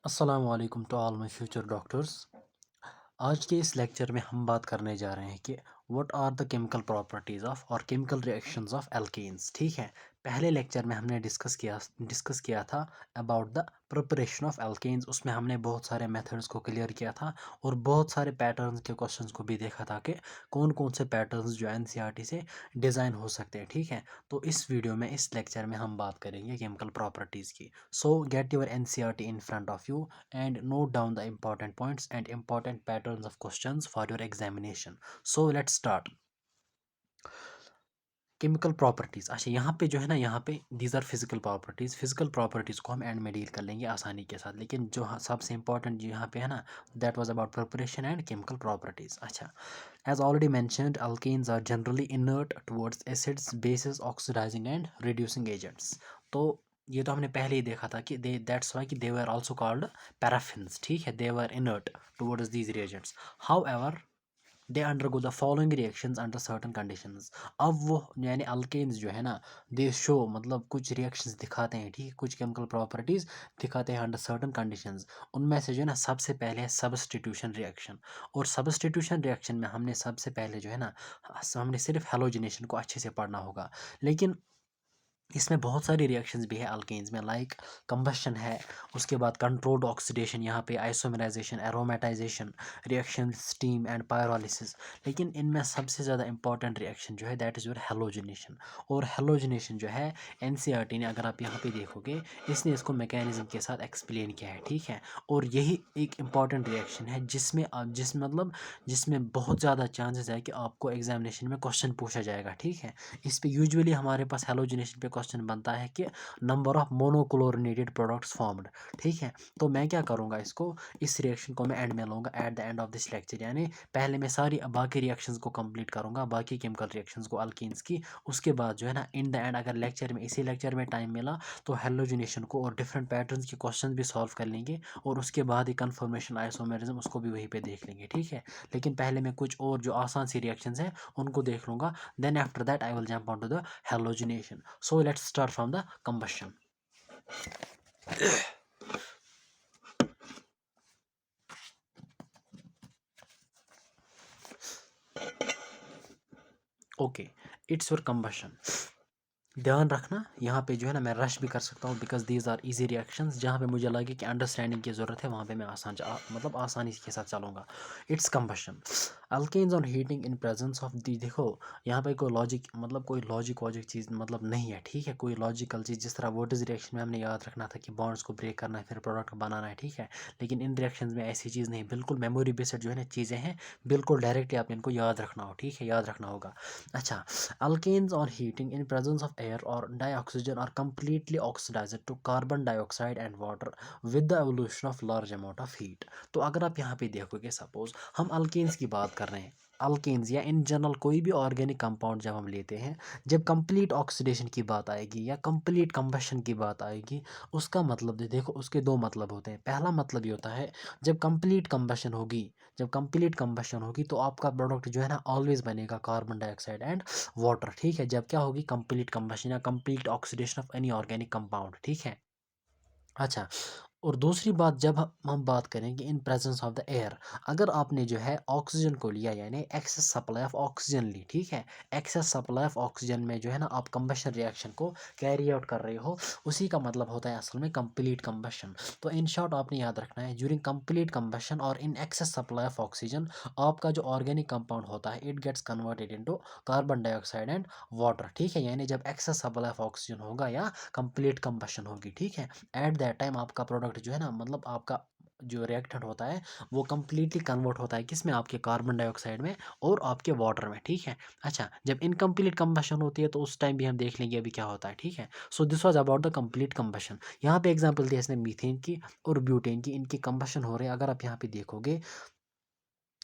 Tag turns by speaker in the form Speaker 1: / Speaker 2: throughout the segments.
Speaker 1: अस्सलाम वालेकुम to all my future doctors. आज के इस लेक्चर में हम बात करने जा रहे हैं कि what are the chemical properties of और केमिकल रिएक्शंस ऑफ एल्केन्स। ठीक है, पहले लेक्चर में हमने डिस्कस किया था about the preparation of alkanes. उसमें हमने बहुत सारे मेथड्स को क्लियर किया था और बहुत सारे पैटर्न्स के क्वेश्चंस को भी देखा था कि कौन कौन से पैटर्न्स जो एनसीईआरटी से डिज़ाइन हो सकते हैं। ठीक है, तो इस वीडियो में इस लेक्चर में हम बात करेंगे केमिकल प्रॉपर्टीज़ की। सो get your NCERT in front of you and note down the important points and important patterns of questions for your examination. So let's start. Chemical properties, अच्छा यहाँ पे जो है ना, यहाँ पे दीज आर फिजिकल प्रॉपर्टीज़ को हम एंड में डील कर लेंगे आसानी के साथ। लेकिन जो सबसे इंपॉर्टेंट जो यहाँ पे है ना, that was about preparation and chemical properties. अच्छा, as already mentioned alkanes are generally inert towards acids bases oxidising and reducing agents. तो ये तो हमने पहले ही देखा था कि दे दैट्स वाई कि they were also called paraffins. ठीक है, they were inert towards these reagents. However they undergo the following reactions under certain conditions. अब वो यानी अल्केन्स जो है ना, दे शो मतलब कुछ रिएक्शंस दिखाते हैं। ठीक है, कुछ केमिकल प्रॉपर्टीज दिखाते हैं अंडर सर्टन कंडीशंस। उनमें से जो है ना, सबसे पहले है सब्स्टिट्यूशन रिएक्शन। और सब्स्टिट्यूशन रिएक्शन में हमने सबसे पहले जो है ना, हमने सिर्फ हेलोजिनेशन को अच्छे से पढ़ना होगा। लेकिन इसमें बहुत सारी रिएक्शंस भी है अल्केन्स में, लाइक कंबशन है, उसके बाद कंट्रोल्ड ऑक्सीडेशन, यहाँ पे isomerisation, aromatisation reaction, steam and pyrolysis. लेकिन इनमें सबसे ज़्यादा इंपॉर्टेंट रिएक्शन जो है दैट इज़ योर हेलोजिनेशन। और हेलोजिनेशन जो है एनसीईआरटी ने, अगर आप यहाँ पे देखोगे, इसने इसको मैकेनिज्म के साथ एक्सप्लेन किया है। ठीक है, और यही एक इम्पॉर्टेंट रिएक्शन है जिसमें जिसमें बहुत ज़्यादा चांसेस है कि आपको एग्जामिनेशन में क्वेश्चन पूछा जाएगा। ठीक है, इस पे यूजुअली हमारे पास हेलोजिनेशन पे क्वेश्चन बनता है कि number of monochlorinated products formed. ठीक है, तो मैं क्या करूँगा, इसको इस रिएक्शन को मैं एंड में लूँगा, at the end of this lecture. यानी पहले मैं सारी बाकी रिएक्शंस को कंप्लीट करूँगा, बाकी केमिकल रिएक्शंस को अल्कीन्स की। उसके बाद जो है ना, इन द एंड अगर इसी लेक्चर में टाइम मिला तो हेलोजिनेशन को और डिफरेंट पैटर्न्स के क्वेश्चन भी सॉल्व कर लेंगे। और उसके बाद ही कन्फर्मेशन आइसोमेरिज्म, उसको भी वहीं पे देख लेंगे। ठीक है, लेकिन पहले मैं कुछ और जो आसान सी रिएक्शंस हैं उनको देख लूँगा। Then after that I will jump onto the halogenation. So let's start from the combustion. Okay, it's your combustion. ध्यान रखना, यहाँ पे जो है ना, मैं रश भी कर सकता हूँ because these are easy reactions. जहाँ पे मुझे लगे कि अंडरस्टैंडिंग की ज़रूरत है, वहाँ पे मैं मतलब आसानी के साथ चलूँगा। It's combustion alkanes on heating in presence of the. देखो, यहाँ पे कोई लॉजिक मतलब कोई लॉजिक वॉजिक चीज़ मतलब नहीं है। ठीक है, कोई लॉजिकल चीज़ जिस तरह वोटिस रिएक्शन में हमने याद रखना था कि बॉन्ड्स को ब्रेक करना है फिर प्रोडक्ट बनाना है। ठीक है, लेकिन इन रिएक्शंस में ऐसी चीज़ नहीं, बिल्कुल मेमोरी बेस्ड जो है ना चीज़ें हैं, बिल्कुल डायरेक्टली आप इनको याद रखना हो। ठीक है, याद रखना होगा। अच्छा, alkanes on heating in presence of air or dioxygen are completely oxidized to carbon dioxide and water with the evolution of large amount of heat। तो अगर आप यहाँ पे देखोगे, सपोज हम अल्केन्स की बात कर रहे हैं, अल्केन्स या इन जनरल कोई भी ऑर्गेनिक कंपाउंड जब हम लेते हैं, जब कंप्लीट ऑक्सीडेशन की बात आएगी या कंप्लीट कंबशन की बात आएगी, उसका मतलब देखो, उसके दो मतलब होते हैं। पहला मतलब ये होता है, जब कंप्लीट कंबशन होगी, तो आपका प्रोडक्ट जो है ना ऑलवेज बनेगा कार्बन डाइऑक्साइड एंड वाटर। ठीक है, जब क्या होगी, कंप्लीट कंबशन या complete oxidation of any organic compound. ठीक है, अच्छा, और दूसरी बात, जब हम बात करेंगे इन प्रेजेंस ऑफ द एयर, अगर आपने जो है ऑक्सीजन को लिया, यानी एक्सेस सप्लाई ऑफ ऑक्सीजन ली। ठीक है, एक्सेस सप्लाई ऑफ ऑक्सीजन में जो है ना आप कंबशन रिएक्शन को कैरी आउट कर रहे हो, उसी का मतलब होता है असल में कंप्लीट कंबशन। तो इन शॉर्ट आपने याद रखना है, ड्यूरिंग कंप्लीट कंबशन और in excess supply of oxygen, आपका जो ऑर्गेनिक कंपाउंड होता है, it gets converted into carbon dioxide and water. ठीक है, यानी जब एक्सेस सप्लाई ऑफ ऑक्सीजन होगा या कंप्लीट कंबशन होगी। ठीक है, एट दैट टाइम आपका प्रोडक्ट जो है ना, मतलब आपका जो रिएक्टेंट होता है वो कम्प्लीटली कन्वर्ट होता है किस में, आपके कार्बन डाइऑक्साइड में और आपके वाटर में। ठीक है, अच्छा, जब इनकम्प्लीट कंबशन होती है तो उस टाइम भी हम देख लेंगे अभी क्या होता है। ठीक है, so this was about the complete combustion. यहाँ पे एग्जांपल दिया इसने मीथेन की और ब्यूटेन की, इनकी कंबशन हो रहे हैं। अगर आप यहाँ पे देखोगे,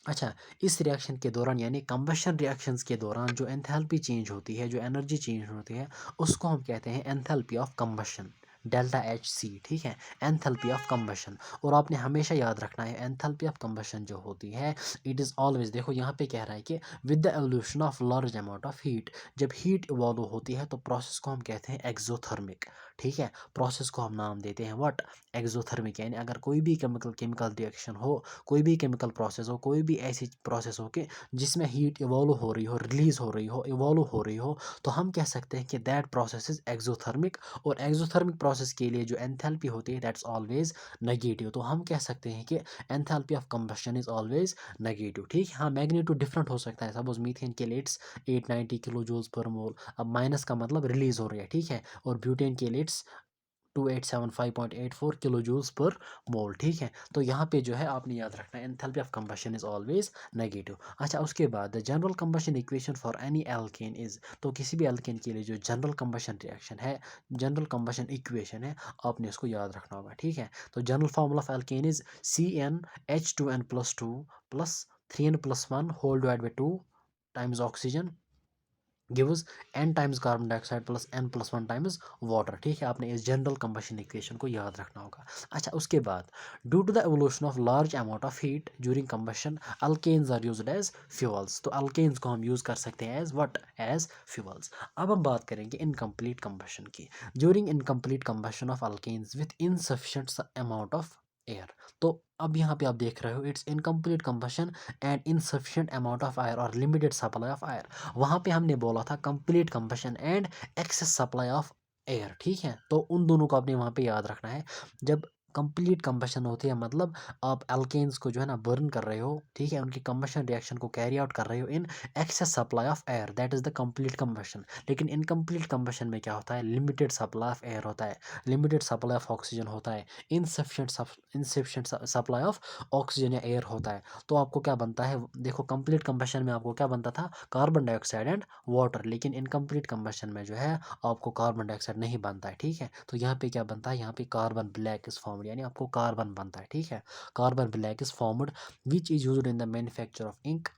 Speaker 1: अच्छा, इस रिएक्शन के दौरान यानी कंबशन रिएक्शंस के दौरान जो एंथैल्पी चेंज होती है, जो एनर्जी चेंज होती है, उसको हम कहते हैं enthalpy of combustion, delta H C. ठीक है, एंथैल्पी ऑफ कंबशन। और आपने हमेशा याद रखना है, एंथैल्पी ऑफ कंबशन जो होती है, इट इज़ ऑलवेज, देखो यहाँ पे कह रहा है कि with the evolution of large amount of heat, जब हीट इवॉल्व होती है तो प्रोसेस को हम कहते हैं एक्सोथर्मिक। ठीक है। प्रोसेस को हम नाम देते हैं व्हाट, एक्सोथर्मिक। यानी अगर कोई भी केमिकल रिएक्शन हो, कोई भी केमिकल प्रोसेस हो, कोई भी ऐसी प्रोसेस हो कि जिसमें हीट इवॉल्व हो रही हो, रिलीज हो रही हो, इवॉल्व हो रही हो, तो हम कह सकते हैं कि दैट प्रोसेस इज एक्सोथर्मिक। और एक्सोथर्मिक प्रोसेस के लिए जो एंथैल्पी होती है दैट्स ऑलवेज नेगेटिव। तो हम कह सकते हैं कि enthalpy of combustion is always negative. ठीक है। हाँ, मैग्नीट्यूड डिफरेंट हो सकता है। सपोज मीथेन के लिए इट्स 890 किलो जूल्स पर मोल। अब माइनस का मतलब रिलीज हो रही है, ठीक है। और ब्यूटेन के लिए इट्स 2875.84 किलो जूल्स पर मोल। ठीक है। तो यहाँ पे जो है आपने याद रखना है enthalpy of combustion is always negative. अच्छा, उसके बाद the general combustion equation for any alkane is, तो किसी भी एल्केन के लिए जो जनरल कंबशन रिएक्शन है, जनरल कंबशन इक्वेशन है, आपने उसको याद रखना होगा। ठीक है। तो general formula of alkane is CnH2n+2 plus 3n+1 whole divide by 2 times oxygen gives n times carbon dioxide plus n+1 times water. ठीक है। आपने इस जनरल कंबशन इक्वेशन को याद रखना होगा। अच्छा, उसके बाद due to the evolution of large amount of heat during combustion alkanes are used as fuels. तो अल्केन्स को हम यूज कर सकते हैं एज व्हाट, एज फ्यूल्स। अब हम बात करेंगे इनकम्प्लीट कंबशन की। During incomplete combustion of alkanes with insufficient amount of air. तो अब यहाँ पे आप देख रहे हो it's incomplete combustion and insufficient amount of air और लिमिटेड सप्लाई ऑफ एयर। वहाँ पे हमने बोला था complete combustion and excess supply of air. ठीक है। तो उन दोनों को आपने वहाँ पे याद रखना है। जब कंप्लीट कंबशन होती है मतलब आप एल्केन्स को जो है ना बर्न कर रहे हो, ठीक है, उनकी कंबशन रिएक्शन को कैरी आउट कर रहे हो इन excess supply of air, that is the complete combustion. लेकिन इनकम्प्लीट कंबशन में क्या होता है, लिमिटेड सप्लाई ऑफ एयर होता है, लिमिटेड सप्लाई ऑफ ऑक्सीजन होता है, इनसफिशिएंट सप्लाई ऑफ ऑक्सीजन या एयर होता है। तो आपको क्या बनता है, देखो कंप्लीट कंबशन में आपको क्या बनता था, कार्बन डाइऑक्साइड एंड वाटर। लेकिन इनकम्प्लीट कंबशन में जो है आपको कार्बन डाइऑक्साइड नहीं बनता है। ठीक है। तो यहाँ पे क्या बनता है, यहाँ पे कार्बन ब्लैक इज फॉर्म्ड, यानी आपको कार्बन बनता है। ठीक है। Carbon black is formed which is used in the manufacture of ink,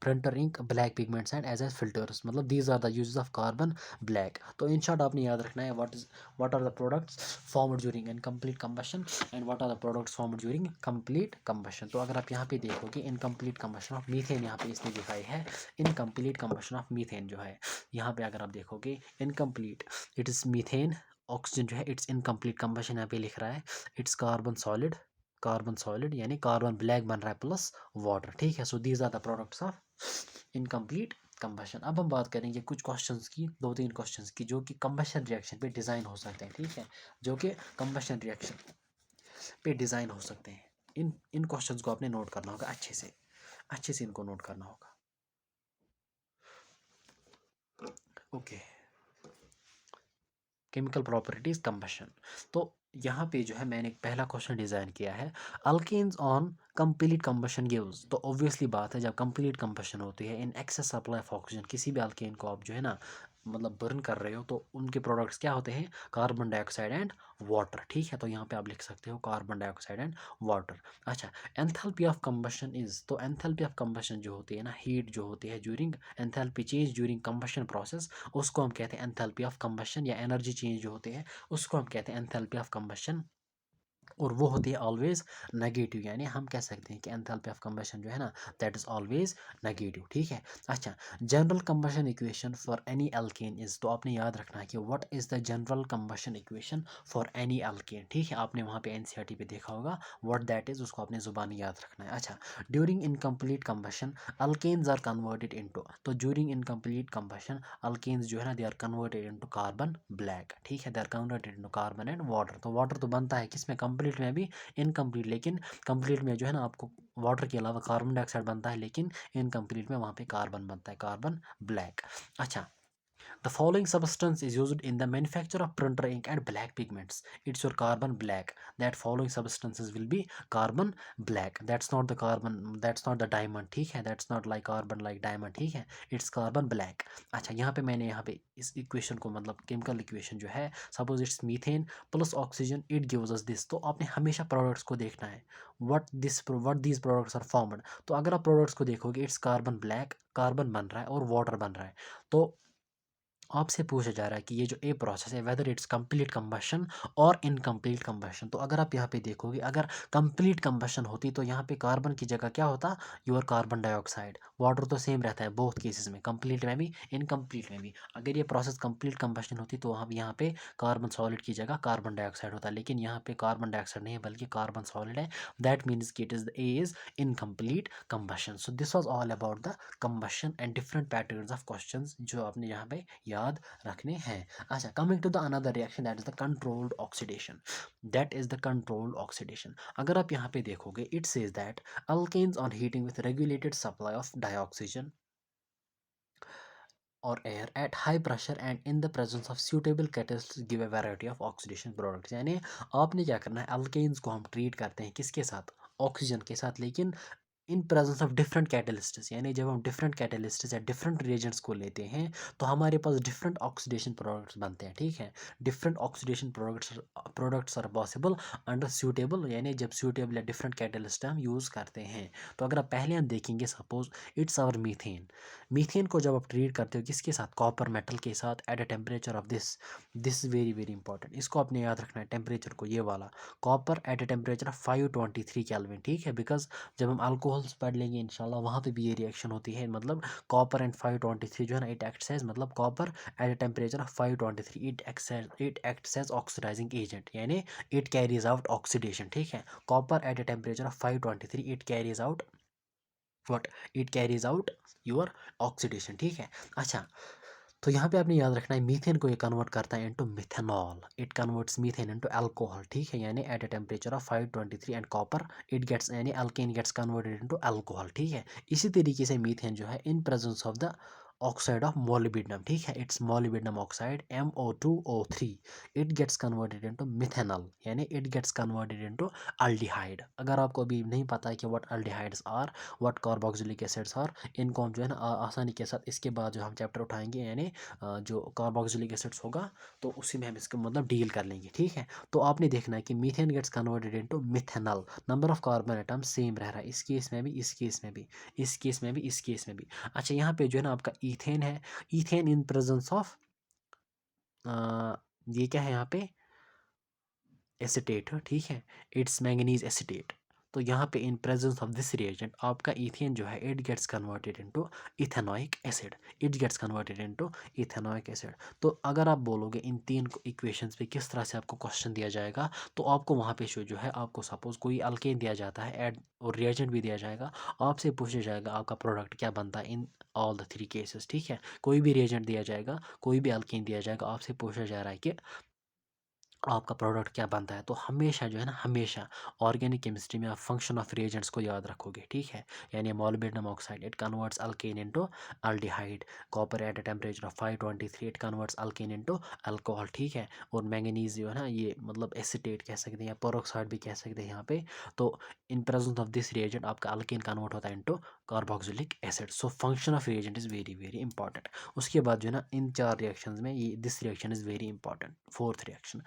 Speaker 1: printer ink, black pigments and as filters. मतलब these are the uses of carbon black. तो in short आपने याद रखना है what are the products formed during incomplete combustion and what are the products formed during complete combustion. तो अगर आप यहाँ पे देखोगे इनकम्प्लीट कंबशन ऑफ मीथेन, यहाँ पे इसने दिखाई है इनकम्प्लीट कंबशन ऑफ मीथेन जो है, यहाँ पे अगर आप देखोगे incomplete, it is methane, oxygen जो है इट्स इनकम्प्लीट कंबशन यहाँ पे लिख रहा है, it's carbon solid, carbon solid यानी कार्बन ब्लैक बन रहा है प्लस वाटर। ठीक है। So these are the products of incomplete combustion. अब हम बात करेंगे कुछ क्वेश्चंस की, दो तीन क्वेश्चंस की जो कि कंबशन रिएक्शन पे डिज़ाइन हो सकते हैं। ठीक है। जो कि कंबशन रिएक्शन पे डिज़ाइन हो सकते हैं। इन क्वेश्चंस को आपने नोट करना होगा अच्छे से इनको नोट करना होगा। Okay, chemical properties combustion. तो यहाँ पे जो है मैंने एक पहला क्वेश्चन डिज़ाइन किया है, alkanes on complete combustion gives. तो ऑब्वियसली बात है जब कंप्लीट कंबशन होती है in excess supply of oxygen, किसी भी अल्केन को आप जो है ना मतलब बर्न कर रहे हो तो उनके प्रोडक्ट्स क्या होते हैं, कार्बन डाइऑक्साइड एंड वाटर। ठीक है। तो यहाँ पे आप लिख सकते हो कार्बन डाइऑक्साइड एंड वाटर। अच्छा, एंथैल्पी ऑफ कंबशन इज, तो एंथैल्पी ऑफ कंबशन जो होती है ना, हीट जो होती है during enthalpy change during combustion process, उसको हम कहते हैं एंथैल्पी ऑफ कंबशन, या एनर्जी चेंज जो होते हैं उसको हम कहते हैं एंथैल्पी ऑफ कंबशन। और वो होती है ऑलवेज नेगेटिव, यानी हम कह सकते हैं कि एंथैल्पी ऑफ कंबशन जो है ना दैट इज ऑलवेज नेगेटिव। ठीक है। अच्छा, general combustion equation for any alkane is, तो आपने याद रखना है कि what is the general combustion equation for any alkane. ठीक है। आपने वहाँ पे एनसीईआरटी पे देखा होगा व्हाट दैट इज, उसको आपने जुबानी याद रखना है। अच्छा, during incomplete combustion alkanes are converted into, तो ड्यूरिंग इनकम्प्लीट कंबशन अल्केन्स जो है ना they are converted into carbon black. ठीक है। They are converted into carbon and water. तो वाटर तो बनता है किसमें, कंप्लीट में भी, इनकम्प्लीट, लेकिन कंप्लीट में जो है ना आपको वाटर के अलावा कार्बन डाइऑक्साइड बनता है, लेकिन इनकम्प्लीट में वहाँ पे कार्बन बनता है, कार्बन ब्लैक। अच्छा, the following substance is used in the manufacture of printer ink and black pigments. It's your carbon black. That following substances will be carbon black. That's not the carbon. That's not the diamond. ठीक है. That's not like carbon like diamond. ठीक है. It's carbon black. अच्छा, यहाँ पे मैंने यहाँ पे इस इक्वेशन को मतलब केमिकल इक्वेशन जो है, suppose it's methane plus oxygen it gives us this. तो आपने हमेशा प्रोडक्ट्स को देखना है, what these products are formed. तो अगर आप प्रोडक्ट्स को देखोगे इट्स कार्बन ब्लैक, कार्बन बन रहा है और वाटर बन रहा है, तो आपसे पूछा जा रहा है कि ये जो ए प्रोसेस है वेदर इट्स कंप्लीट कंबशन और इनकम्प्लीट कंबशन। तो अगर आप यहाँ पे देखोगे, अगर कंप्लीट कंबशन होती तो यहाँ पे कार्बन की जगह क्या होता, योर कार्बन डाइऑक्साइड। वाटर तो सेम रहता है बोथ केसेस में, कंप्लीट में भी इनकम्प्लीट में भी। अगर ये प्रोसेस कंप्लीट कंबशन होती तो हम यहाँ पे कार्बन सॉलिड की जगह कार्बन डाइऑक्साइड होता, लेकिन यहाँ पे कार्बन डाइऑक्साइड नहीं है बल्कि कार्बन सॉलिड है। दैट मीन्स कि it is a is incomplete combustion. So this was all about the combustion and different patterns of questions जो आपने यहाँ पे याद रखने हैं। अच्छा, coming to the another reaction that is the controlled oxidation. That is the controlled oxidation. अगर आप यहाँ पे देखोगे, it says that alkanes on heating with regulated supply of dioxygen or air at high pressure and in the presence of suitable catalysts give a variety of oxidation products। यानी आपने क्या करना है, अल्केन्स को हम ट्रीट करते हैं किसके साथ, ऑक्सीजन के साथ, लेकिन इन प्रेजेंस ऑफ डिफरेंट कैटलिस्ट्स। यानी जब हम डिफरेंट कैटलिस्ट्स या डिफरेंट रिएजेंट्स को लेते हैं तो हमारे पास डिफरेंट ऑक्सीडेशन प्रोडक्ट्स बनते हैं। ठीक है, different oxidation products are possible under suitable, यानी जब सूटेबल या डिफरेंट कैटलिस्ट हम यूज़ करते हैं। तो अगर आप पहले हम देखेंगे, suppose it's our methane. Methane को जब आप ट्रीट करते हो किसके साथ, कॉपर मेटल के साथ at a temperature of this very very important, इसको आपने याद रखना है टेम्परेचर को, ये वाला copper at a temperature of 523 kelvin. ठीक है, बिकॉज जब हम अल्कोहल्स पढ़ लेंगे इंशाल्लाह वहाँ पे भी ये रिएक्शन होती है। मतलब कॉपर एंड 523 जो है ना, इट एक्ट्स एज, मतलब copper at a temperature of 523 it acts as oxidising agent, यानी इट कैरीज आउट ऑक्सीडेशन। ठीक है, copper at a temperature of 523 it carries out what, it carries out your oxidation. ठीक है, अच्छा, तो यहाँ पे आपने याद रखना है मीथेन को ये कन्वर्ट करता है into methanol. It converts methane into alcohol. ठीक है, यानी at a temperature of 523 and copper it gets, यानी alkane gets converted into alcohol. ठीक है, इसी तरीके से मीथेन जो है in presence of the oxide of molybdenum, ठीक है, it's molybdenum oxide MO2O3 it gets converted into methanol, यानी it gets converted into aldehyde. अगर आपको अभी नहीं पता है कि what aldehydes are, what carboxylic acids are, इनको हम जो है ना आसानी के साथ इसके बाद जो हम चैप्टर उठाएंगे, यानी जो कार्बोक्सिलिक एसिड्स होगा तो उसी में हम इसको मतलब डील कर लेंगे। ठीक है, तो आपने देखना है कि methane gets converted into methanol, number of carbon atom same रह रहा है इस केस में भी, इस केस में भी, इस केस में भी, इस केस में भी। अच्छा, यहाँ पे जो है ना आपका ईथेन है, ईथेन इन प्रेजेंस ऑफ ये क्या है यहाँ पे, एसिटेट। ठीक है, इट्स मैंगनीज एसिटेट। तो यहाँ पे in presence of this reagent आपका इथेन जो है it gets converted into ethanoic acid, it gets converted into ethanoic acid. तो अगर आप बोलोगे इन तीन इक्वेशंस पे किस तरह से आपको क्वेश्चन दिया जाएगा, तो आपको वहाँ पे जो है आपको सपोज कोई अल्केन दिया जाता है एड और रिएजेंट भी दिया जाएगा, आपसे पूछा जाएगा आपका प्रोडक्ट क्या बनता है in all the three cases. ठीक है, कोई भी रिएजेंट दिया जाएगा, कोई भी अल्केन दिया जाएगा, आपसे पूछा जा रहा है कि आपका प्रोडक्ट क्या बनता है। तो हमेशा जो है ना, हमेशा ऑर्गेनिक केमिस्ट्री में आप फंक्शन ऑफ रिएजेंट्स को याद रखोगे। ठीक है, यानी molybdenum oxide it converts alkane into aldehyde, copper at a temperature of 523 it converts alkane into alcohol. ठीक है, और मैंगनीज जो है ना, ये मतलब एसिटेट कह सकते हैं या पेरोक्साइड भी कह सकते हैं यहाँ पे। तो इन प्रेजेंस ऑफ दिस रिएजेंट आपका अल्केन कन्वर्ट होता है into carboxylic acid. So function of reagent is very very important. उसके बाद जो है ना इन चार रिएक्शंस में ये this reaction is very important, fourth reaction.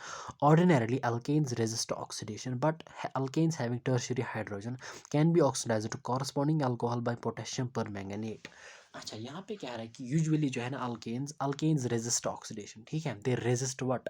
Speaker 1: Ordinarily, alkanes resist oxidation, but alkanes having tertiary hydrogen can be oxidized to corresponding alcohol by potassium permanganate। अच्छा, यहाँ पे क्या है कि यूजुअली जो है ना अल्केन्स रेजिस्ट ऑक्सीडेशन। ठीक है, दे रेजिस्ट व्हाट,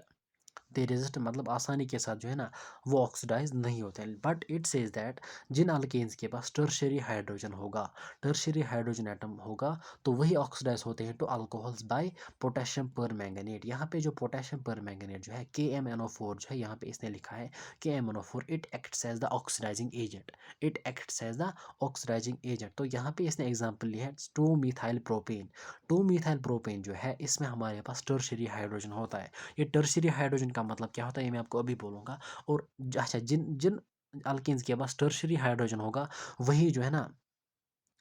Speaker 1: दे रेजिस्ट मतलब आसानी के साथ जो है ना वो ऑक्सीडाइज नहीं होते हैं। बट इट सेज दैट जिन अल्केन्स के पास टर्शियरी हाइड्रोजन होगा, टर्शियरी हाइड्रोजन एटम होगा, तो वही ऑक्सीडाइज होते हैं to alcohols by potassium permanganate. यहाँ पे जो पोटेशियम पर मैंगनेट जो है KMnO4 जो है, यहाँ पे इसने लिखा है KMnO4 it acts as the oxidising agent, it acts as the oxidising agent. तो यहाँ पे इसने एग्जाम्पल लिया है 2 मिथाइल प्रोपेन। 2 मिथाइल प्रोपेन जो है इसमें हमारे पास टर्शियरी हाइड्रोजन होता है। ये टर्शियरी हाइड्रोजन का मतलब क्या होता है ये मैं आपको अभी बोलूँगा। और अच्छा, जिन जिन अल्केन्स के पास टर्शियरी हाइड्रोजन होगा वही जो है ना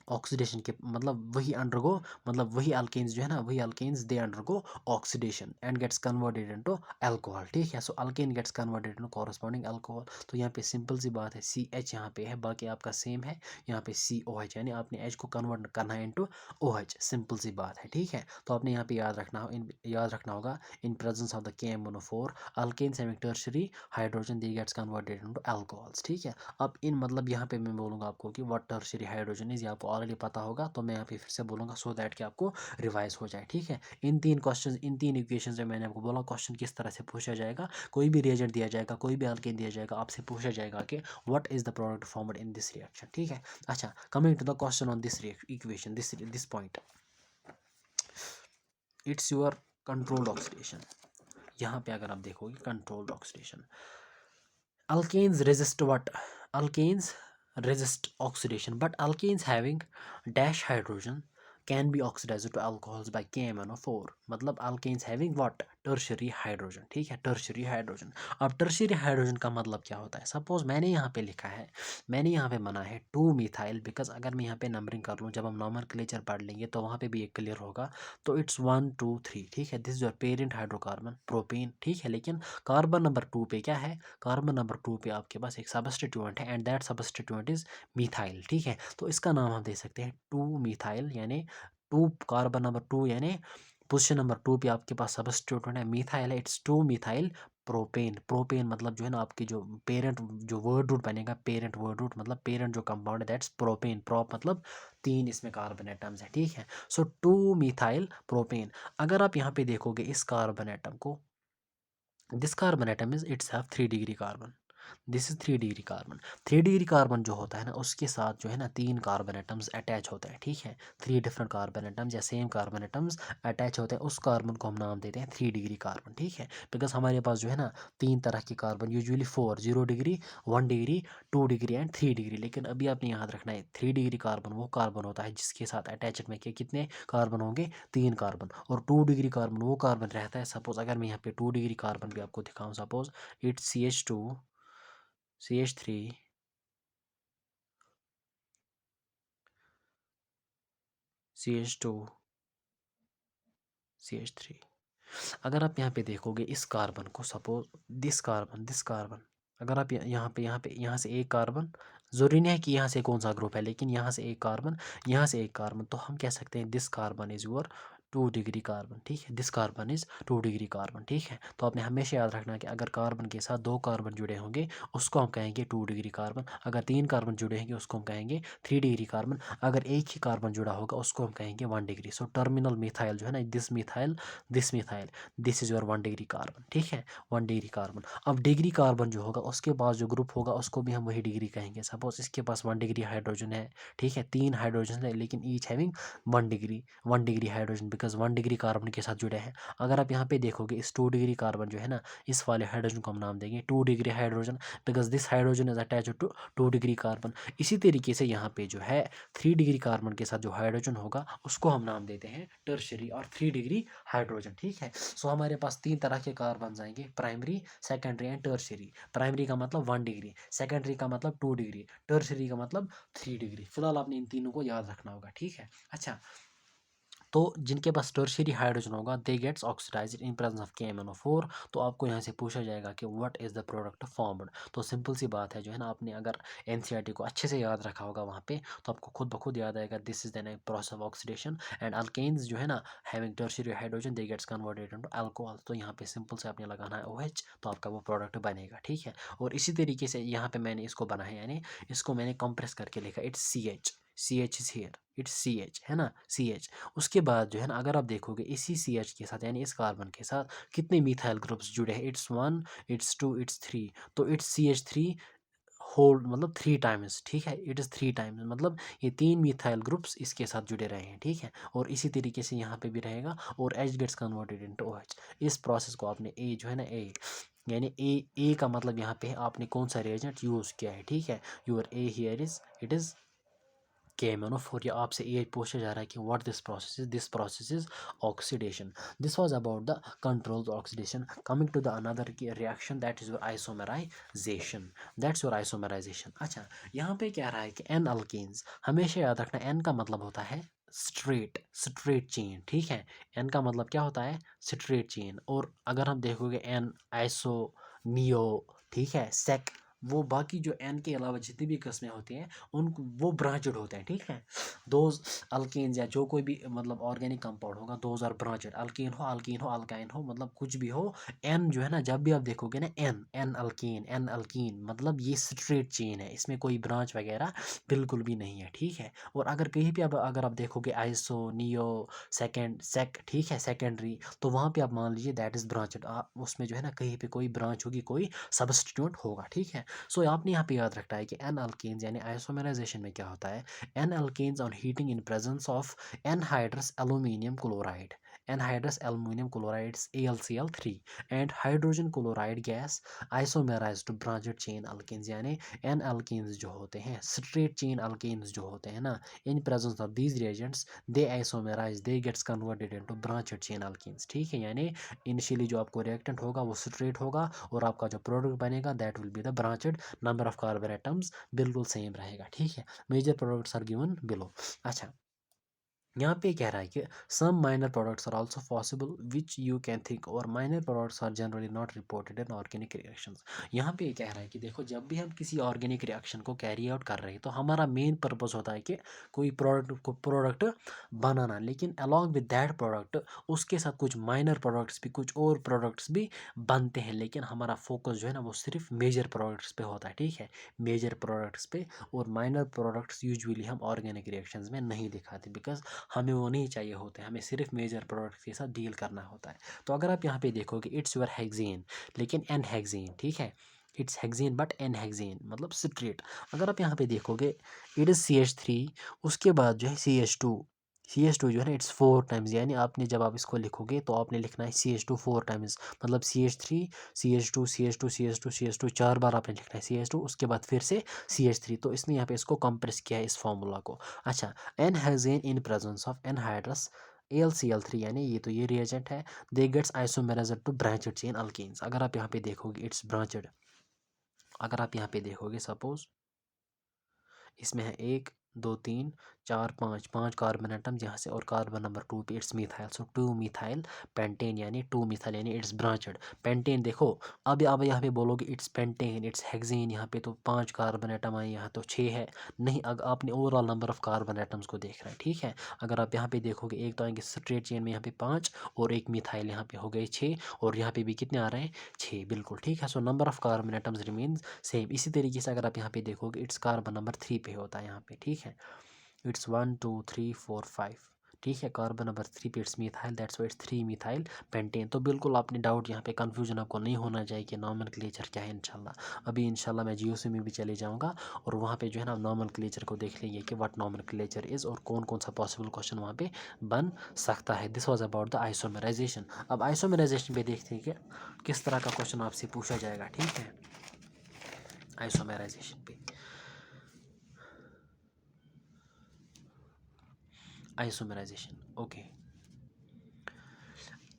Speaker 1: ऑक्सीडेशन के मतलब वही अंडरगो, मतलब वही अल्केन्स जो है ना, वही alkanes they undergo oxidation and gets converted into alcohol. ठीक है, so alkane gets converted into corresponding alcohol. तो यहाँ पे सिंपल सी बात है, CH यहाँ पे है, बाकी आपका सेम है, यहाँ पे COH, यानी आपने H को कन्वर्ट करना है इनटू OH, सिंपल सी बात है। ठीक है, तो आपने यहाँ पे याद रखना होगा in presence of the KMnO4 alkanes having tertiary hydrogen they gets converted into alcohols. ठीक है, अब इन मतलब यहाँ पे मैं बोलूँगा आपको कि व्हाट टर्शियरी हाइड्रोजन इज, ये आपको ऑलरेडी पता होगा, तो मैं यहाँ पे फिर से बोलूँगा सो दैट कि आपको रिवाइज हो जाए, ठीक है। इन 3 क्वेश्चन, इन 3 इक्वेशन से मैंने आपको बोला क्वेश्चन किस तरह से पूछा जाएगा। कोई भी रिएजेंट दिया जाएगा, कोई भी अल्केन दिया जाएगा, आपसे पूछा जाएगा कि what is the product formed in this reaction, ठीक है। अच्छा, coming to the question on this equation, this point, it's your controlled oxidation. यहाँ पे अगर आप देखोगे controlled oxidation, alkanes resist what? Alkanes resist oxidation, but alkanes having dash hydrogen can be oxidized to alcohols by KMnO4. मतलब alkanes having what? Tertiary hydrogen, ठीक है, tertiary hydrogen. अब tertiary hydrogen का मतलब क्या होता है? सपोज मैंने यहाँ पे लिखा है, मैंने यहाँ पे माना है 2 मिथाइल, बिकॉज अगर मैं यहाँ पे नंबरिंग कर लूँ, जब हम नॉमेनक्लेचर पढ़ लेंगे तो वहाँ पे भी एक क्लियर होगा, तो इट्स 1 2 3, ठीक है। This is your parent hydrocarbon propane, ठीक है। लेकिन कार्बन नंबर 2 पे क्या है? कार्बन नंबर 2 पे आपके पास एक सबस्टिट्यूएंट है, एंड दैट सबस्टिट्यूएंट इज मिथाइल, ठीक है। तो इसका नाम हम दे सकते हैं 2 मिथाइल, यानी 2 कार्बन नंबर 2, यानी पोजिशन नंबर 2 पे आपके पास सबस्टिट्यूएंट है मिथाइल है, इट्स 2 मिथाइल प्रोपेन। प्रोपेन मतलब जो है ना आपकी जो पेरेंट जो वर्ड रूट बनेगा, पेरेंट वर्ड रूट मतलब पेरेंट जो कंपाउंड है, दैट्स प्रोपेन। प्रोप मतलब 3 इसमें कार्बन एटम्स है, ठीक है। सो 2 मिथाइल प्रोपेन। अगर आप यहाँ पे देखोगे इस कार्बन एटम को, this carbon atom is it's have 3 degree carbon, this is 3 degree carbon. 3 degree carbon जो होता है ना, उसके साथ जो है ना 3 कार्बन एटम्स अटैच होते हैं, ठीक है। 3 डिफरेंट कार्बन एटम्स या सेम कार्बन एटम्स अटैच होते हैं, उस कार्बन को हम नाम देते हैं 3 डिग्री कार्बन, ठीक है। बिकॉज हमारे पास जो है ना 3 तरह के carbon, usually 4, 0 degree, 1 degree, 2 degree and 3 degree. लेकिन अभी आपने याद रखना है 3 डिग्री कार्बन वो कार्बन होता है जिसके साथ अटैचड में कितने कार्बन होंगे? 3 कार्बन। और 2 डिग्री कार्बन वो कार्बन रहता है, सपोज अगर मैं यहाँ पे 2 डिग्री कार्बन भी आपको दिखाऊँ, suppose it's CH2, CH3, CH2, CH3। अगर आप यहाँ पे देखोगे इस कार्बन को, सपोज दिस कार्बन, अगर आप यहाँ से एक कार्बन, ज़रूरी नहीं है कि यहाँ से कौन सा ग्रुप है, लेकिन यहाँ से एक कार्बन, यहाँ से एक कार्बन, तो हम कह सकते हैं this carbon is your 2 degree carbon, ठीक है। This carbon is 2 degree carbon, ठीक है। तो आपने हमेशा याद रखना कि अगर कार्बन के साथ 2 कार्बन जुड़े होंगे उसको हम कहेंगे 2 डिग्री कार्बन, अगर 3 कार्बन जुड़े होंगे उसको हम कहेंगे 3 डिग्री कार्बन, अगर एक ही कार्बन जुड़ा होगा उसको हम कहेंगे 1 डिग्री। सो टर्मिनल मिथाइल जो है ना, this methyl, this is your 1 degree carbon, ठीक है, 1 डिग्री कार्बन। अब डिग्री कार्बन जो होगा उसके पास जो ग्रुप होगा उसको भी हम वही डिग्री कहेंगे। सपोज इसके पास 1 डिग्री हाइड्रोजन है, ठीक है, 3 हाइड्रोजन है, लेकिन each having 1 degree hydrogen, because 1 degree carbon के साथ जुड़े हैं। अगर आप यहाँ पे देखोगे इस 2 डिग्री कार्बन जो है ना, इस वाले हाइड्रोजन को हम नाम देंगे 2 degree hydrogen, because this hydrogen is attach to 2 degree carbon. इसी तरीके से यहाँ पे जो है 3 डिग्री कार्बन के साथ जो हाइड्रोजन होगा उसको हम नाम देते हैं टर्शरी और 3 डिग्री हाइड्रोजन, ठीक है। सो हमारे पास 3 तरह के कार्बन आएंगे, primary, secondary and tertiary. Primary का मतलब 1 डिग्री, सेकेंडरी का मतलब 2 डिग्री, टर्शरी का मतलब 3 डिग्री। फिलहाल आपने इन तीनों को याद रखना होगा, ठीक है। अच्छा, तो जिनके पास टर्शियरी हाइड्रोजन होगा they gets oxidised in presence of KMnO4। तो आपको यहाँ से पूछा जाएगा कि what is the product formed. तो सिंपल सी बात है जो है ना, आपने अगर NCERT को अच्छे से याद रखा होगा वहाँ पे, तो आपको खुद ब खुद याद आएगा this is then process of oxidation and alkanes जो है ना having tertiary hydrogen they gets converted into alcohol. तो यहाँ पे सिंपल से आपने लगाना है OH, तो आपका वो प्रोडक्ट बनेगा, ठीक है। और इसी तरीके से यहाँ पे मैंने इसको बनाया, यानी इसको मैंने कंप्रेस करके लिखा, it's CH is here, it's CH है ना, CH। उसके बाद जो है ना, अगर आप देखोगे इसी CH के साथ यानी इस कार्बन के साथ कितने मिथाइल ग्रुप्स जुड़े हैं, इट्स 1, इट्स 2, इट्स 3। तो इट्स CH3 होल मतलब 3 टाइम्स, ठीक है, इट इज़ 3 टाइम्स, मतलब ये 3 मिथाइल ग्रुप्स इसके साथ जुड़े रहे हैं, ठीक है। और इसी तरीके से यहाँ पे भी रहेगा और H gets converted into OH। इस प्रोसेस को आपने A जो है ना, A यानी ए का मतलब यहाँ पे आपने कौन सा रिएजेंट यूज़ किया है, ठीक है। Your A here is it is KMnO4। या आपसे ये पूछा जा रहा है कि what this process is oxidation. This was about the controlled oxidation. Coming to the another reaction that is your isomerisation, that's your isomerisation. अच्छा, यहाँ पे क्या रहा है कि एन अल्केन्स, हमेशा याद रखना एन का मतलब होता है स्ट्रेट चेन, ठीक है। एन का मतलब क्या होता है? Straight chain. और अगर हम देखोगे एन आइसो नियो, ठीक है, सेक, वो बाकी जो एन के अलावा जितनी भी किस्में होती हैं उन वो ब्रांचेड होते हैं, ठीक है। दोज अल्केन्स या जो कोई भी मतलब ऑर्गेनिक कंपाउंड होगा, दोज आर ब्रांचेड। अल्कीन हो अल्काइन हो मतलब कुछ भी हो, एन जो है ना, जब भी आप देखोगे ना n n alkene n alkene, मतलब ये स्ट्रेट चेन है, इसमें कोई ब्रांच वगैरह बिल्कुल भी नहीं है, ठीक है। और अगर कहीं भी आप अगर आप देखोगे आइसो नियो सेकेंड सेक, ठीक है, सेकेंडरी, तो वहाँ पे आप मान लीजिए दैट इज़ ब्रांचेड, उसमें जो है ना कहीं पे कोई ब्रांच होगी, कोई सब्स्टिट्यूट होगा, ठीक है। सो आपने यहाँ पे याद रखना है कि एन अल्केन्स यानी आइसोमेराइजेशन में क्या होता है, n alkanes on heating in presence of anhydrous aluminium chloride, anhydrous aluminium chlorides AlCl3 and hydrogen chloride gas isomerise to branched chain alkanes, यानी एन अल्केन्स जो होते हैं, स्ट्रेट चेन अल्केन्स जो होते हैं ना, in presence of these reagents they isomerise, they gets converted into branched chain alkanes, ठीक है। यानी इनिशियली जो आपको रिएक्टेंट होगा वो स्ट्रेट होगा और आपका जो प्रोडक्ट बनेगा that will be the branched, number of carbon atoms बिल्कुल सेम रहेगा, ठीक है। Major products are given below. अच्छा, यहाँ पे कह रहा है कि some minor products are also possible which you can think, और minor products are generally not reported in organic reactions. यहाँ पे कह रहा है कि देखो, जब भी हम किसी ऑर्गेनिक रिएक्शन को कैरी आउट कर रहे हैं तो हमारा मेन पर्पस होता है कि कोई प्रोडक्ट बनाना, लेकिन अलॉन्ग विद दैट प्रोडक्ट उसके साथ कुछ माइनर प्रोडक्ट्स भी, कुछ और प्रोडक्ट्स भी बनते हैं, लेकिन हमारा फोकस जो है ना वो सिर्फ मेजर प्रोडक्ट्स पे होता है, ठीक है, मेजर प्रोडक्ट्स पे। और माइनर प्रोडक्ट्स यूजुअली हम ऑर्गेनिक रिएक्शंस में नहीं दिखाते, बिकॉज हमें वो नहीं चाहिए होते, हमें सिर्फ मेजर प्रोडक्ट्स के साथ डील करना होता है। तो अगर आप यहाँ पे देखोगे इट्स योर हेक्सेन, लेकिन एन हेक्सेन, ठीक है, it's hexane but n hexane मतलब स्ट्रेट। अगर आप यहाँ पे देखोगे इट इज़ CH3, उसके बाद जो है CH2 जो है ना इट्स 4 टाइम्स, यानी आपने जब आप इसको लिखोगे तो आपने लिखना है CH2 4 टाइम्स, मतलब CH3 CH2 CH2 CH2 CH2 4 बार आपने लिखना है CH2, उसके बाद फिर से CH3। तो इसने यहाँ पे इसको कंप्रेस किया है इस फॉर्मूला को। अच्छा, n hexane in presence of anhydrous AlCl3, यानी ये तो ये रिएजेंट है, they gets isomerised to branched chain alkanes. अगर आप यहाँ पे देखोगे इट्स ब्रांचेड, अगर आप यहाँ पे देखोगे सपोज इसमें है 1 2 3 4 5 5 कार्बन एटम यहाँ से, और कार्बन नंबर 2 पे it's methyl, so 2 methyl pentane, यानी 2 मिथाइल यानी इट्स ब्रांचेड पेंटेन। देखो अब यहाँ पे बोलोगे इट्स पेंटेन इट्स हेक्सेन, यहाँ पे तो 5 कार्बन एटम आए, यहाँ तो 6 है, नहीं, अगर आपने overall number of carbon atoms को देख रहा है, ठीक है। अगर आप यहाँ पे देखोगे एक तो आएंगे स्ट्रेट चेन में यहाँ पे 5 और एक मिथाइल यहाँ पे हो गए 6, और यहाँ पे भी कितने आ रहे हैं 6, बिल्कुल ठीक है। So number of carbon atoms remains same. इसी तरीके से अगर आप यहाँ पे देखोगे इट्स कार्बन नंबर 3 पे होता है यहाँ पे, ठीक है, इट्स 1 2 3 4 5, ठीक है, कार्बन नंबर 3 पे it's methyl, that's why it's 3 methyl pentane. तो बिल्कुल आपने डाउट यहाँ पे कंफ्यूजन आपको नहीं होना चाहिए कि नॉमेनक्लेचर क्या है। इंशाल्लाह अभी इंशाल्लाह मैं GOC में भी चले जाऊँगा और वहाँ पे जो है ना नॉमेनक्लेचर को देख लेंगे कि व्हाट नॉमेनक्लेचर इज़ और कौन कौन सा पॉसिबल क्वेश्चन वहाँ पे बन सकता है। This was about the isomerisation. अब आइसोमेराइजेशन पे देखते हैं कि किस तरह का क्वेश्चन आपसे पूछा जाएगा, ठीक है, आइसोमेराइजेशन पे। Isomerization, okay.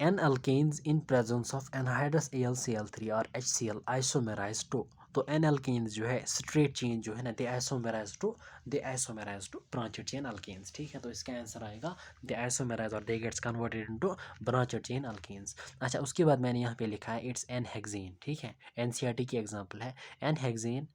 Speaker 1: N alkanes in presence of anhydrous AlCl3 or HCl isomerize to, तो N alkanes जो है स्ट्रेट चेन जो है ना they isomerise to branched chain alkanes, ठीक है। तो इसका आंसर आएगा दे आइसोमेराइज और they gets converted into branched chain alkanes. अच्छा, उसके बाद मैंने यहाँ पे लिखा है इट्स एन हेक्सेन, ठीक है, NCERT की एग्जांपल है। एन हेक्सेन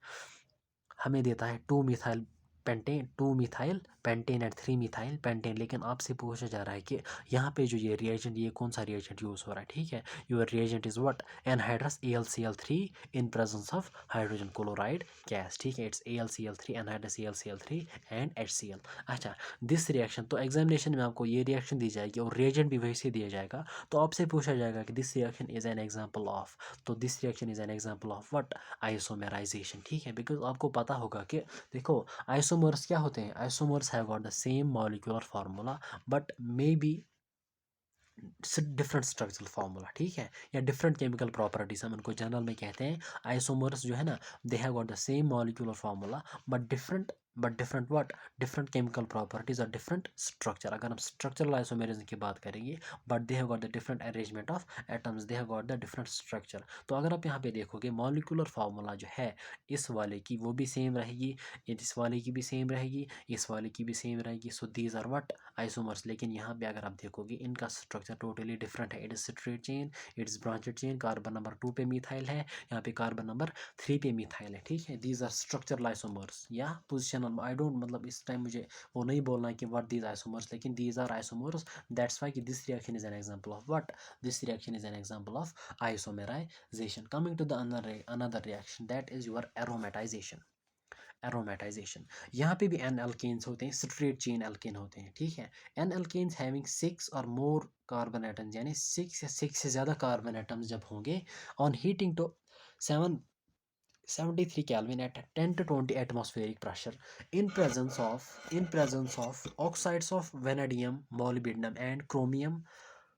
Speaker 1: हमें देता है 2 methyl pentane, 2 methyl pentane and 3 methyl pentane, लेकिन आपसे पूछा जा रहा है कि यहाँ पे जो ये रिएजेंट, ये कौन सा रिएजेंट यूज़ हो रहा है, ठीक है। Your reagent is what, anhydrous AlCl3 in presence of hydrogen chloride gas, ठीक है, it's AlCl3 anhydrous AlCl3 and HCl। अच्छा, दिस रिएक्शन, तो एग्जामिनेशन में आपको ये रिएक्शन दी जाएगी और रिएजेंट भी वैसे दिया जाएगा, तो आपसे पूछा जाएगा कि this reaction is an example of, तो this reaction is an example of what, isomerisation, ठीक है। बिकॉज आपको पता होगा कि देखो आइसोमर्स क्या होते हैं, isomers have got the same molecular formula but may be different structural formula, ठीक है, या डिफरेंट केमिकल प्रॉपर्टीज हम उनको जनरल में कहते हैं। आइसोमर्स जो है ना they have got the same molecular formula but different but different what, different chemical properties और डिफरेंट स्ट्रक्चर। अगर हम स्ट्रक्चरल आइसोमेरिज्म की बात करेंगे, but they have got the different arrangement of atoms, they have got the different structure. तो अगर आप यहाँ पे देखोगे मॉलिक्यूलर फार्मूला जो है इस वाले की वो भी सेम रहेगी, इस वाले की भी सेम रहेगी, इस वाले की भी सेम रहेगी। So these are what isomers. लेकिन यहाँ पे अगर आप देखोगे इनका स्ट्रक्चर टोटली डिफरेंट है। It is straight chain, it is branched chain, carbon number 2 पे मिथाइल है, यहाँ पे कार्बन नंबर 3 पे मिथाइल है। ठीक है, दीज आर स्ट्रक्चरल आइसोमर्स या पोजिशनल। आई डोंट मतलब इस टाइम मुझे वो नहीं बोलना है कि व्हाट दीज आइसोमर्स, लेकिन these are isomers. That's why कि this reaction is an example of what, this reaction is an example of isomerisation. Coming to the another reaction that is your aromatisation. Aromatisation, यहाँ पे भी N alkanes होते हैं, straight chain alkene होते हैं। ठीक है, एन एल्केन्स हैविंग 6 और मोर कार्बन एटम्स, यानी 6 या 6 से ज़्यादा कार्बन एटम्स जब होंगे on heating to 73 Kelvin at 10 to 20 atmospheric pressure in presence of oxides of vanadium, molybdenum and chromium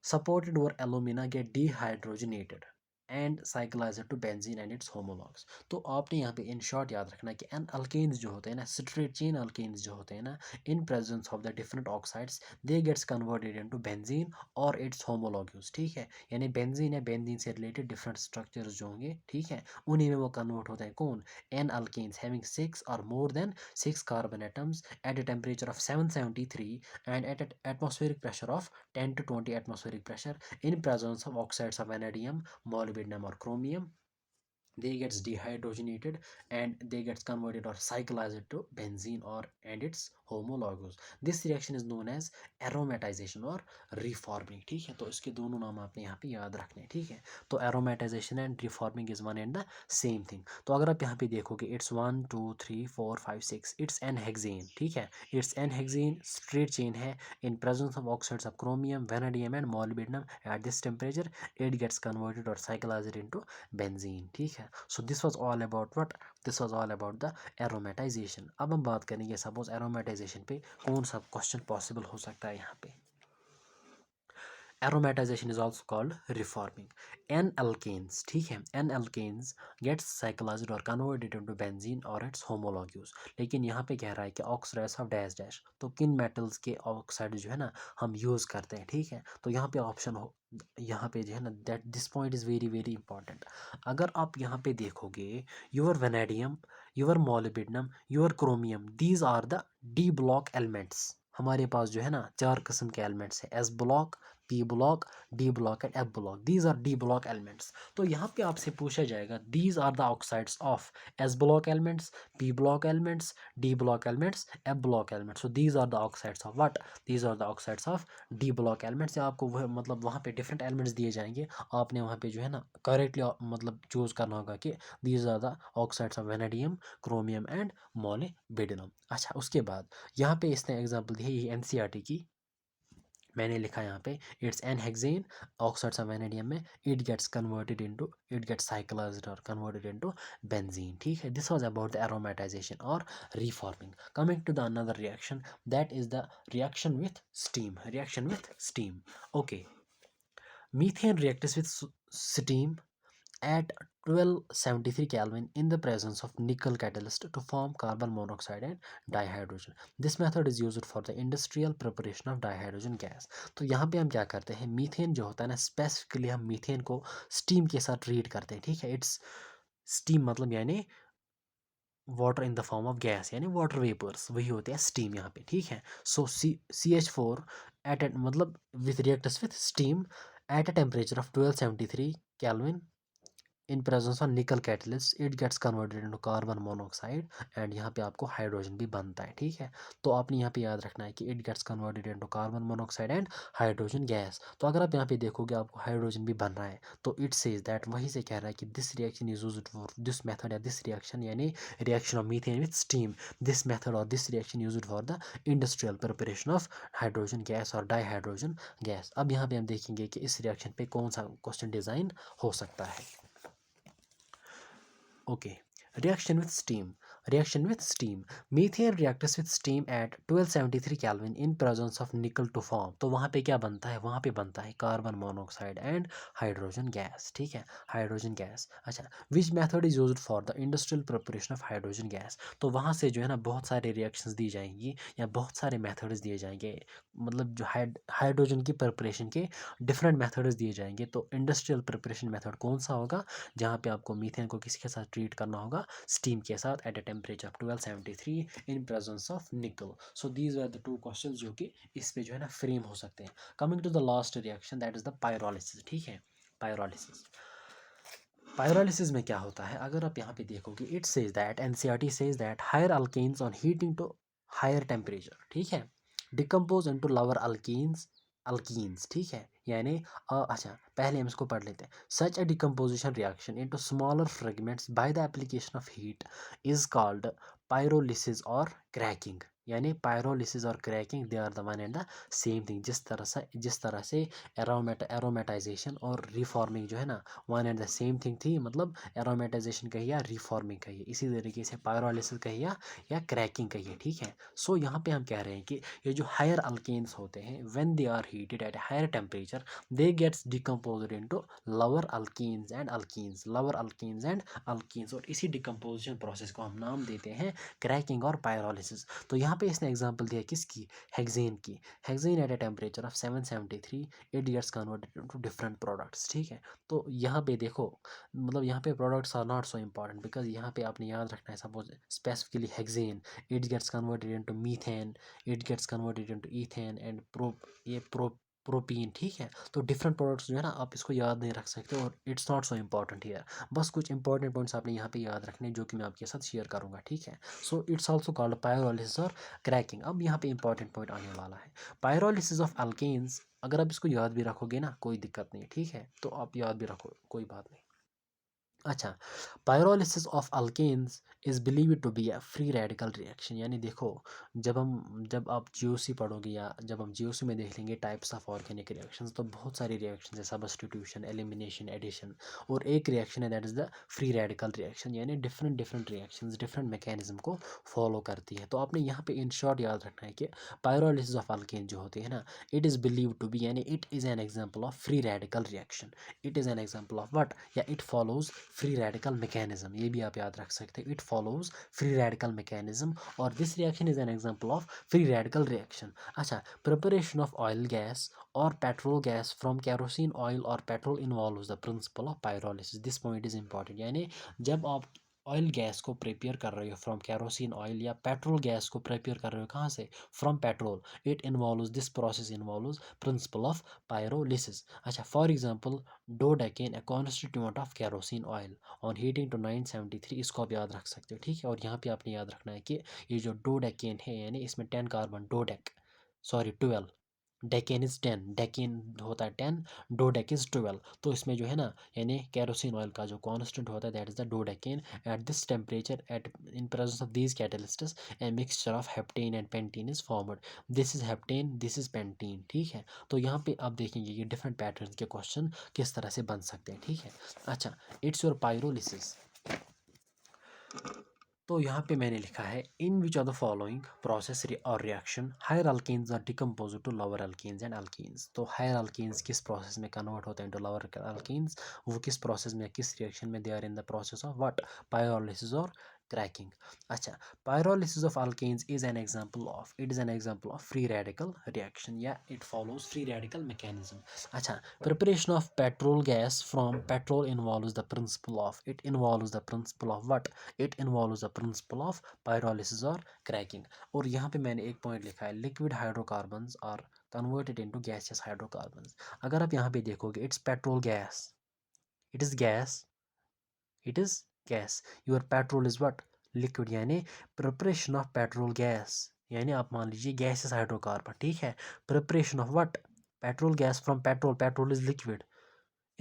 Speaker 1: supported over alumina get dehydrogenated and cyclise to benzene and its homologues. तो आपने यहाँ पे in short याद रखना है कि N alkanes जो होते हैं ना, स्ट्रेट चेन अल्केन्स जो होते हैं ना, in presence of the different oxides they gets converted into benzene और इट्स होमोलॉग्स। ठीक है, यानी बेंजीन है, बेंजीन से रिलेटेड डिफरेंट स्ट्रक्चर्स जो होंगे, ठीक है, उन्हीं में वो कन्वर्ट होते हैं। कौन? एन अल्केन्स हैविंग 6 और more than 6 carbon atoms eight a temperature of 773 and at an atmospheric pressure of 10 to 20 atmospheric pressure in presence of oxides of vanadium, molybdenum or chromium, they gets dehydrogenated and they gets converted or cyclized to benzene or and its homologous. This reaction is known as aromatization or reforming। ठीक है, तो इसके दोनों नाम आपने यहाँ पे याद रखने हैं। ठीक है, तो aromatization and reforming is one and the same thing। तो अगर आप यहाँ पे देखोगे इट्स 1 2 3 4 5 6, इट्स एन हेक्सेन। ठीक है, it's n hexane, straight chain है, in presence of oxides of chromium, vanadium and molybdenum at this temperature it gets converted और साइक्लाइज्ड इनटू बेंजीन। ठीक है, so this was all about what, this was all about the aromatisation. अब हम बात करेंगे suppose aromatisation पे कौन सा क्वेश्चन पॉसिबल हो सकता है यहाँ पे। Aromatisation is also called reforming. N alkanes, ठीक है, एन अल्केन्स गेट्स साइक्लाइज्ड और कन्वर्टेड इनटू बेंजीन और इट्स होमोलॉग्यूज। लेकिन यहाँ पे कह रहा है कि ऑक्साइड्स ऑफ डैश डैश, तो किन मेटल्स के ऑक्साइड जो है ना हम यूज़ करते हैं। ठीक है, तो यहाँ पे ऑप्शन हो, यहाँ पे जो है ना that this point is very very important. अगर आप यहाँ पे देखोगे your vanadium, your molybdenum, your chromium, these are the d block elements. हमारे पास जो है ना 4 किस्म के एलिमेंट्स हैं, s block, p block, d block and f block. These are d block elements. तो यहाँ पे आपसे पूछा जाएगा these are the oxides of s block elements, p block elements, d block elements, f block elements. So these are the oxides of what, these are the oxides of d block elements. आपको वह मतलब वहाँ पे different elements दिए जाएंगे, आपने वहाँ पे जो है ना करेक्टली मतलब चूज करना होगा कि these are the oxides of vanadium, chromium and molybdenum. अच्छा, उसके बाद यहाँ पे इसने एग्जांपल दी है ये एनसीईआरटी की, मैंने लिखा यहाँ पे it's n hexane, oxides of vanadium में it gets converted into, it gets cyclised और कन्वर्टेड इनटू बेंजीन। ठीक है, this was about the aromatisation और reforming. Coming to the another reaction that is the reaction with steam, reaction with steam. Okay, methane reacts with steam at 1273 Kelvin in the presence of nickel catalyst to form carbon monoxide and dihydrogen. This method is used for the industrial preparation of dihydrogen gas. तो यहाँ पे हम क्या करते हैं, methane जो होता है ना, स्पेसिफिकली हम मीथेन को स्टीम के साथ ट्रीट करते हैं। ठीक है, इट्स स्टीम मतलब यानी water in the form of gas, यानी वाटर वेपर्स, वही होते हैं स्टीम यहाँ पे। ठीक है, सो CH4 एट मतलब with reactors with steam at a temperature of 1273 Kelvin in presence of nickel catalyst it gets converted into carbon monoxide and यहाँ पे आपको हाइड्रोजन भी बनता है। ठीक है, तो आपने यहाँ पे याद रखना है कि it gets converted into carbon monoxide and hydrogen gas. तो अगर आप यहाँ पे देखोगे आपको हाइड्रोजन भी बन रहा है, तो इट सेज दैट, वहीं से कह रहा है कि this reaction is used for this method या दिस रिएक्शन यानी reaction of methane with steam, this method और this reaction used for the industrial preparation of hydrogen gas और डाईहाइड्रोजन गैस। अब यहाँ पे हम देखेंगे कि इस रिएक्शन पे कौन सा क्वेश्चन डिज़ाइन हो सकता है। Okay, Reaction with steam. Reaction with steam. Methane reacts with steam at 1273 Kelvin in presence of nickel to form. तो वहाँ पे क्या बनता है? वहाँ पे बनता है carbon monoxide and hydrogen gas. ठीक है, हाइड्रोजन गैस. अच्छा, which method is used for the industrial preparation of hydrogen gas. तो वहाँ से जो है ना बहुत सारे रिएक्शंस दी जाएंगी या बहुत सारे मेथड्स दिए जाएंगे, मतलब जो हाइड्रोजन की प्रिपरेशन के डिफरेंट मेथड्स दिए जाएंगे. तो इंडस्ट्रियल प्रिपरेशन मेथड कौन सा होगा? जहाँ पे आपको मीथेन को किसके साथ ट्रीट करना होगा? स्टीम के साथ at a temperature 1273 in presence of nickel. So these are the two questions जो कि इस पे जो है ना फ्रेम हो सकते हैं. Coming to the last reaction, that is the pyrolysis. ठीक है, पायरोलिसिस. पायरोलिसिस में क्या होता है? अगर आप यहाँ पे देखोगे, it says that, NCERT says that higher alkanes on heating to higher temperature, ठीक है, decompose into lower alkenes, alkenes. ठीक है, यानी अच्छा पहले हम इसको पढ़ लेते हैं. Such a decomposition reaction into smaller fragments by the application of heat is called pyrolysis और क्रैकिंग. यानी पायरोलिसिस और cracking they are the one and the same thing. जिस तरह से एरोमेटाइजेशन और रिफॉर्मिंग जो है ना one and the same thing थी, मतलब एरोमेटाइजेशन कहिए या रिफॉर्मिंग कहिए, इसी तरीके से पायरोलिसिस कहिए या क्रैकिंग कहिए. ठीक है, सो यहाँ पे हम कह रहे हैं कि ये जो हायर अल्केन्स होते हैं, when they are heated at higher temperature, they gets decomposed into lower alkenes and alkenes, lower alkenes and alkenes. और इसी डिकम्पोजिशन प्रोसेस को हम नाम देते हैं क्रैकिंग और पायरोलिसिस. तो यहाँ पे इसने एग्जांपल दिया किसकी? हेक्सेन की. Hexane at a temperature of 773 it gets converted into different products. ठीक है, तो यहाँ पे देखो, मतलब यहाँ पे products are not so important, because यहाँ पे आपने याद रखना है. Suppose specifically hexane, it gets converted into methane, it gets converted into ethane and propene. ठीक है, तो डिफरेंट प्रोडक्ट्स जो है ना आप इसको याद नहीं रख सकते, और it's not so important here. बस कुछ इंपॉर्टेंट पॉइंट्स आपने यहाँ पे याद रखने जो कि मैं आपके साथ शेयर करूँगा. ठीक है, so it's also called pyrolysis और क्रैकिंग. अब यहाँ पे इंपॉर्टेंट पॉइंट आने वाला है, पायरोलिसिस ऑफ अल्केन्स. अगर आप इसको याद भी रखोगे ना कोई दिक्कत नहीं. ठीक है, तो आप याद भी रखो, कोई बात नहीं. अच्छा, pyrolysis of alkanes is believe to be a free radical reaction. यानी देखो, जब आप जीओसी पढ़ोगे या जब हम जीओसी में देख लेंगे टाइप्स ऑफ ऑर्गेनिक रिएक्शंस, तो बहुत सारी रिएक्शन है, सब्स्टिट्यूशन, एलिमिनेशन, एडिशन, और एक रिएक्शन है that is the free radical reaction. यानी different different reactions different mechanism को फॉलो करती है. तो आपने यहाँ पे इन शॉर्ट याद रखना है कि पायरोलिसिस ऑफ अल्केन जो होती है ना, it is believe to be, यानी it is an example of free radical reaction. It is an example of what, या it follows free radical mechanism. ये भी आप याद रख सकते हैं, it follows free radical mechanism, और this reaction is an example of free radical reaction. अच्छा, प्रिपरेशन ऑफ ऑयल गैस और petrol gas from kerosene oil और petrol involves the principle of pyrolysis. This point is important. यानी जब आप oil gas को prepare कर रहे हो फ्रॉम कैरोसिन ऑयल, या पेट्रोल गैस को प्रिपेयर कर रहे हो कहाँ से? From petrol. It involves, this process involves principle of pyrolysis. अच्छा, for example dodecane, a constituent of kerosene oil on heating to 973, इसको आप याद रख सकते हो. ठीक है, और यहाँ पे आपने याद रखना है कि ये जो डोडेकेन है, यानी इसमें 10 carbon, डोडेक, sorry 12, decane is 10, decane होता है 10, डोडेक इज 12. तो इसमें जो है ना, यानी कैरोसिन ऑयल का जो कांस्टेंट होता है that is the dodecane. At this temperature, at in presence of these catalysts, a mixture of heptane and pentene is formed. This is heptane, this is pentene. ठीक है, तो यहाँ पे आप देखेंगे कि डिफरेंट पैटर्न के क्वेश्चन किस तरह से बन सकते हैं. ठीक है, अच्छा, इट्स योर पायरोलिसिस. तो यहाँ पे मैंने लिखा है, in which are the following process और reaction higher alkanes are decompose to lower alkanes and alkenes. तो हायर अल्केन्स किस प्रोसेस में कन्वर्ट होते हैं टू लोअर अल्केन्स? वो किस प्रोसेस में, किस रिएक्शन में? They are in the process of what? Pyrolysis और क्रैकिंग. अच्छा, pyrolysis of alkanes is an example of, it is an example of free radical reaction. Yeah, it follows free radical mechanism. अच्छा, preparation of petrol gas from petrol involves the principle of, it involves the principle of what? It involves the principle of pyrolysis or cracking. और यहाँ पे मैंने एक point लिखा है, liquid hydrocarbons are converted into gaseous hydrocarbons. अगर आप यहाँ पे देखोगे, it's petrol gas, it is gas, it is gas. Your petrol is what? Liquid. यानी प्रिपरेशन ऑफ पेट्रोल गैस, यानी आप मान लीजिए गैसेस हाइड्रोकार्बन. ठीक है, preparation of what? Petrol gas from petrol, petrol is liquid,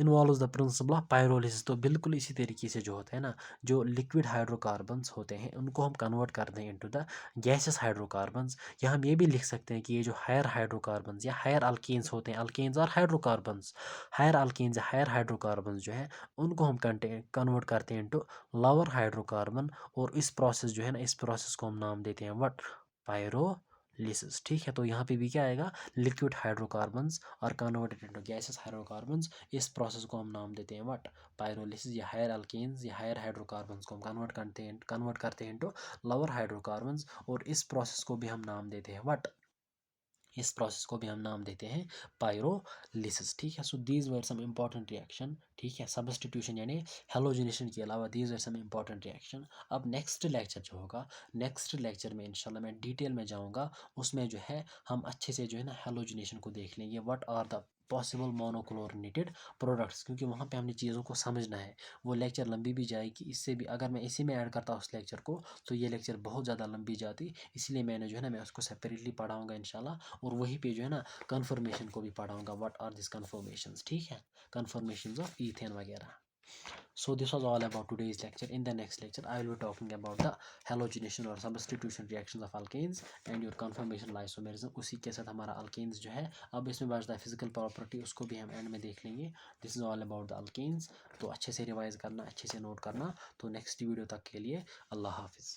Speaker 1: involves the principle of pyrolysis. तो बिल्कुल इसी तरीके से जो होता है ना, जो लिक्विड हाइड्रोकार्बन्स होते हैं उनको हम कन्वर्ट करते हैं इनटू द गैसेस हाइड्रोकार्बन्स, या हम ये भी लिख सकते हैं कि ये जो हायर हाइड्रोकार्बन्स या हायर अल्केन्स होते हैं, अल्केन्स और हाइड्रोकार्बन्स, हायर अल्केन्स या हायर हाइड्रोकार्बन्स जो है उनको हम कन्वर्ट करते हैं इनटू लोअर हाइड्रोकार्बन, और इस प्रोसेस जो है ना, इस प्रोसेस को हम नाम देते हैं व्हाट, पायरोलिसिस। ठीक है, तो यहाँ पे भी क्या आएगा, लिक्विड हाइड्रोकार्बन्स और कन्वर्टेड इनटू गैसेस हाइड्रोकार्बन्स, इस प्रोसेस को हम नाम देते हैं व्हाट, पायरोलिसिस। या हायर अल्केन्स या हायर हाइड्रोकार्बन्स को हम कन्वर्ट करते हैं इनटू लोअर हाइड्रोकार्बन्स, और इस प्रोसेस को भी हम नाम देते हैं व्हाट, इस प्रोसेस को भी हम नाम देते हैं पायरोलिसिस। ठीक है, so these were some important reaction. ठीक है, सब्स्टिट्यूशन यानी हेलोजिनेशन के अलावा these were some important reaction. अब नेक्स्ट लेक्चर जो होगा, नेक्स्ट लेक्चर में इंशाल्लाह मैं डिटेल में जाऊंगा, उसमें जो है हम अच्छे से जो है ना हेलोजिनेशन को देख लेंगे, what are the possible monochlorinated products, क्योंकि वहाँ पे हमने चीज़ों को समझना है। वो लेक्चर लंबी भी जाएगी, इससे भी अगर मैं इसी में ऐड करता उस लेक्चर को तो ये लेक्चर बहुत ज़्यादा लंबी जाती, इसलिए मैंने जो है ना मैं उसको सेपरेटली पढ़ाऊँगा इंशाल्लाह, और वहीं पे जो है ना कन्फर्मेशन को भी पढ़ाऊँगा, व्हाट आर दिस कन्फर्मेशंस। ठीक है, कन्फर्मेशंस ऑफ ईथेन वगैरह। So this was all about today's lecture. In the next lecture I will be talking about the halogenation or substitution reactions of alkanes and your conformation lysomerism। उसी के साथ हमारा alkanes जो है, अब इसमें बचता है फिजिकल प्रॉपर्टी, उसको भी हम एंड में देख लेंगे। This is all about the alkanes। तो अच्छे से रिवाइज करना, अच्छे से नोट करना। तो नेक्स्ट वीडियो तक के लिए अल्लाह हाफिज़।